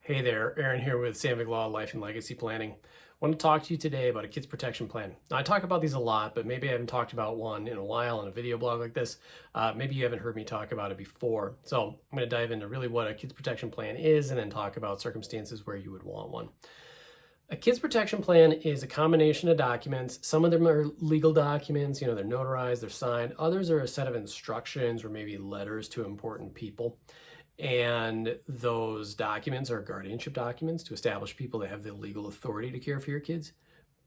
Hey there, Aaron here with Sandvik Law Life and Legacy Planning. I want to talk to you today about a kids protection plan. Now, I talk about these a lot, but maybe I haven't talked about one in a while in a video blog like this. Maybe you haven't heard me talk about it before. So I'm going to dive into really what a kids protection plan is and then talk about circumstances where you would want one. A kids protection plan is a combination of documents. Some of them are legal documents, they're notarized, they're signed. Others are a set of instructions or maybe letters to important people. And those documents are guardianship documents to establish people that have the legal authority to care for your kids,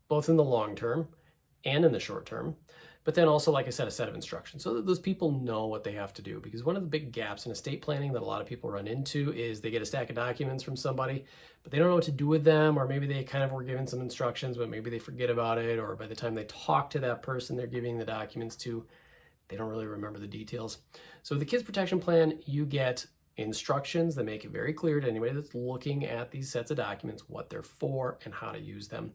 both in the long term and in the short term. But then also, like I said, a set of instructions so that those people know what they have to do. Because one of the big gaps in estate planning that a lot of people run into is they get a stack of documents from somebody, but they don't know what to do with them, or maybe they kind of were given some instructions, but maybe they forget about it, or by the time they talk to that person they're giving the documents to, they don't really remember the details. So with the kids protection plan, you get instructions that make it very clear to anybody that's looking at these sets of documents what they're for and how to use them.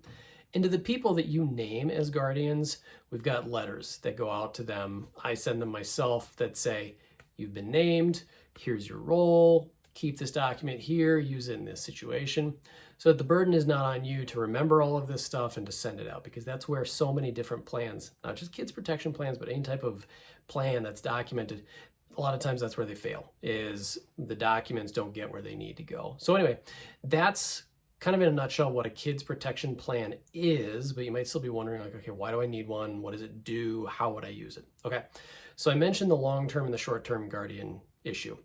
And to the people that you name as guardians, we've got letters that go out to them. I send them myself that say, you've been named, here's your role, keep this document here, use it in this situation. So that the burden is not on you to remember all of this stuff and to send it out, because that's where so many different plans, not just kids protection plans, but any type of plan that's documented, a lot of times that's where they fail, is the documents don't get where they need to go. So anyway, that's kind of in a nutshell what a kids protection plan is, but you might still be wondering, like, okay, why do I need one? What does it do? How would I use it? Okay, so I mentioned the long-term and the short-term guardian issue.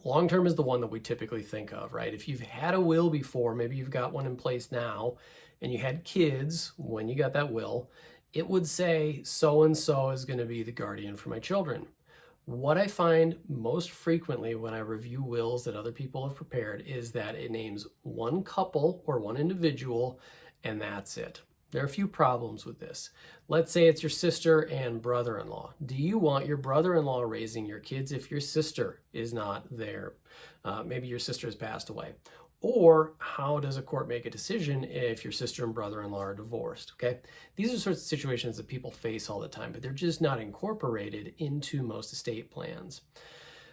Long-term is the one that we typically think of, right? If you've had a will before, maybe you've got one in place now, and you had kids when you got that will, it would say, so-and-so is going to be the guardian for my children. What I find most frequently when I review wills that other people have prepared is that it names one couple or one individual, and that's it. There are a few problems with this. Let's say it's your sister and brother-in-law. Do you want your brother-in-law raising your kids if your sister is not there? Maybe your sister has passed away. Or how does a court make a decision if your sister and brother-in-law are divorced, okay? These are sorts of situations that people face all the time, but they're just not incorporated into most estate plans.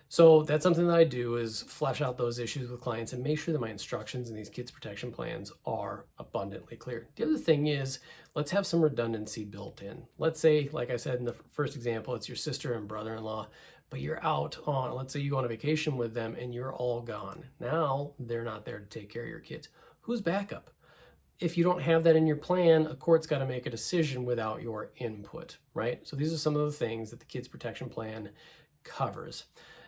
So that's something that I do, is flesh out those issues with clients and make sure that my instructions in these kids protection plans are abundantly clear. The other thing is, let's have some redundancy built in. Let's say, like I said in the first example, it's your sister and brother-in-law, but you're out on, let's say you go on a vacation with them and you're all gone. Now they're not there to take care of your kids. Who's backup? If you don't have that in your plan, a court's got to make a decision without your input, right? So these are some of the things that the kids protection plan covers.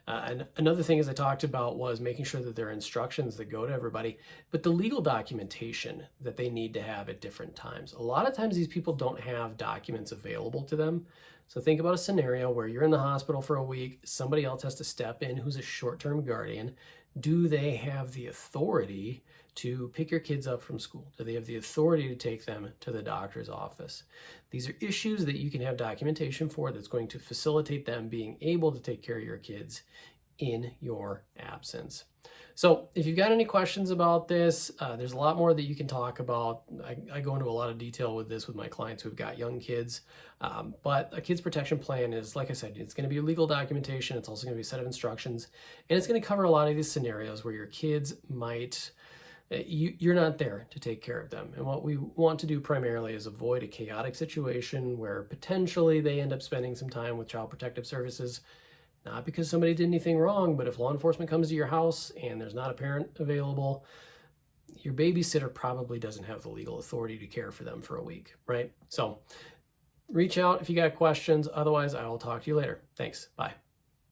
And another thing, as I talked about, was making sure that there are instructions that go to everybody, but the legal documentation that they need to have at different times. A lot of times these people don't have documents available to them. So think about a scenario where you're in the hospital for a week, somebody else has to step in who's a short-term guardian. Do they have the authority to pick your kids up from school? Do they have the authority to take them to the doctor's office? These are issues that you can have documentation for that's going to facilitate them being able to take care of your kids in your absence. So if you've got any questions about this, there's a lot more that you can talk about. I go into a lot of detail with this with my clients who've got young kids, but a kids protection plan is, like I said, it's going to be legal documentation. It's also going to be a set of instructions, and it's going to cover a lot of these scenarios where your kids might, you're not there to take care of them. And what we want to do primarily is avoid a chaotic situation where potentially they end up spending some time with Child Protective Services. Not because somebody did anything wrong, but if law enforcement comes to your house and there's not a parent available, your babysitter probably doesn't have the legal authority to care for them for a week, right? So reach out if you got questions. Otherwise, I will talk to you later. Thanks. Bye.